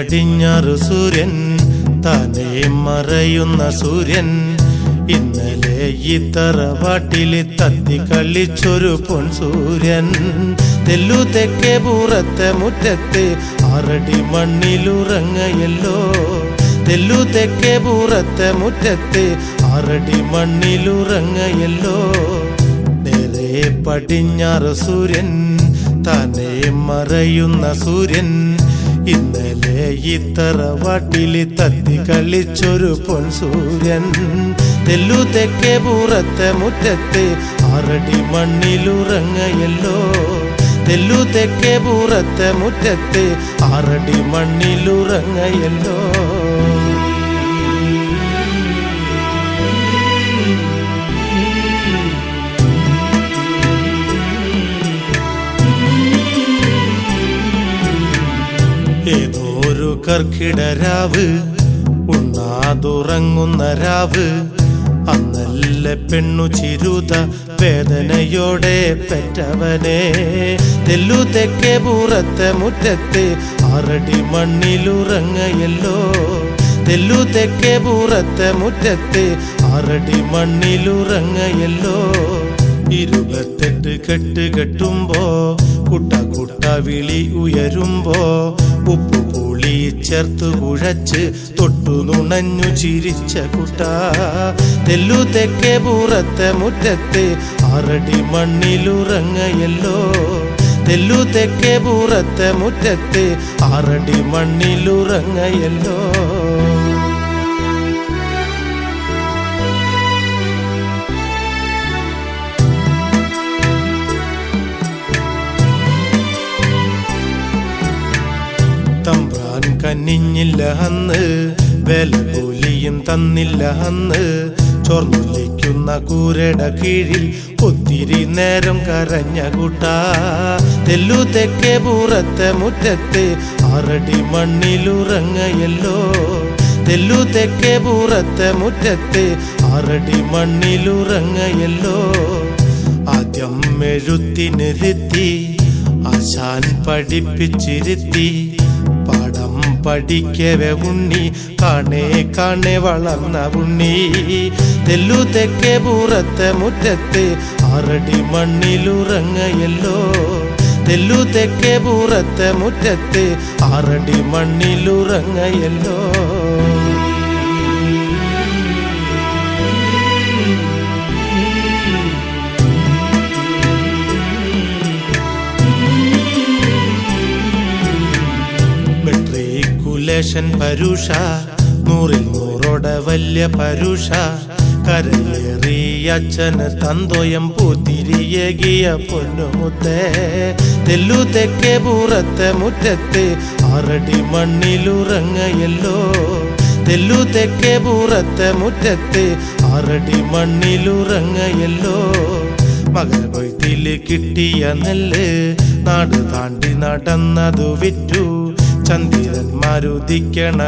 പടിഞ്ഞാറ് സൂര്യൻ താനേ മറയുന്ന സൂര്യൻ ഇന്നലെ ഈ തറവാട്ടിൽ തത്തി കളിച്ചൊരു പൊൻ സൂര്യൻ തെല്ലു തെക്കേ പൂറത്തെ മുറ്റത്ത് 6 അടി മണ്ണിലുറങ്ങയല്ലോ തെല്ലു തെക്കേ പൂറത്തെ മുറ്റത്ത് 6 അടി മണ്ണിലുറങ്ങയല്ലോ നേരെ പടിഞ്ഞാറ് സൂര്യൻ താനേ മറയുന്ന സൂര്യൻ ഇന്നലെ ഈ തറവാട്ടിൽ തത്തി കളിച്ചൊരു പൊൻ സൂര്യൻ തെല്ലു തെക്കേ പൂറത്തെ മുറ്റത്ത് 6 അടി മണ്ണിലുറങ്ങയല്ലോ തെല്ലു തെക്കേ പൂറത്തെ മുറ്റത്ത് 6 അടി മണ്ണിലുറങ്ങയല്ലോ ഏതോരു കർക്കിടരാവ് ഉണ്ണാതുറങ്ങുന്ന രാവ് അന്നല്ല പെണ്ണു ചിരുത വേദനയോടെ പെറ്റവനെ തെല്ലു തെക്കേ പൂറത്തെ മുറ്റത്ത് 6 അടി മണ്ണിലുറങ്ങയല്ലോ തെല്ലു തെക്കേ പൂറത്തെ മുറ്റത്ത് 6 അടി മണ്ണിലുറങ്ങയല്ലോ 28 കെട്ട് കെട്ടുമ്പോ കുട്ട കുട്ട വിളി ഉയരുമ്പോ ഉപ്പു പുളി ചേർത്തു കുഴച്ച് തൊട്ടു നുണഞ്ഞു ചിരിച്ച കുട്ട തെല്ലു തെക്കേ പൂറത്തെ മുറ്റത്ത് 6 അടി മണ്ണിലുറങ്ങയല്ലോ തെല്ലു തെക്കേ പൂറത്തെ മുറ്റത്ത് 6 അടി മണ്ണിലുറങ്ങയല്ലോ തമ്പ്രാൻ കന്നിഞ്ഞില്ല അന്ന് വില കൂലിയും തന്നില്ല അന്ന് ചോർന്നൊലിക്കുന്ന കൂരയുടെ കീഴിൽ ഒത്തിരി നേരം കരഞ്ഞ കൂട്ട തെല്ലു തെക്കേ പൂറത്തെ മുറ്റത്ത് 6 അടി മണ്ണിലുറങ്ങയല്ലോ തെല്ലു തെക്കേ പൂറത്തെ മുറ്റത്ത് 6 അടി മണ്ണിലുറങ്ങയല്ലോ ആദ്യം എഴുത്തിനിരുത്തി ആശാൻ പഠിപ്പിച്ചിരുത്തി പാഠം പഠിക്കവേ ഉണ്ണി കാണേ കാണേ വളർന്ന ഉണ്ണി തെല്ലു തെക്കേ പൂറത്തെ മുറ്റത്ത് 6 അടി മണ്ണിലുറങ്ങയല്ലോ തെല്ലു തെക്കേ പൂറത്തെ മുറ്റത്ത് 6 അടി മണ്ണിലുറങ്ങയല്ലോ പരുഷ 100ൽ 100 വല്യ പരുഷ കരയേറി അച്ഛന് തന്തോയം പൂത്തിരിയകിയ പൊന്നുമുത്തേ തെല്ലു തെക്കേ പൂറത്തെ മുറ്റത്ത് 6 അടി മണ്ണിലുറങ്ങയല്ലോ തെല്ലു തെക്കേ പൂറത്തെ മുറ്റത്ത് 6 അടി മണ്ണിലുറങ്ങയല്ലോ മകരകൊയ്ത്തിൽ കിട്ടിയ നെല്ല് നാട് താണ്ടി നടന്നതു വിറ്റു ചന്ദ്രന്മാരുദിക്കണ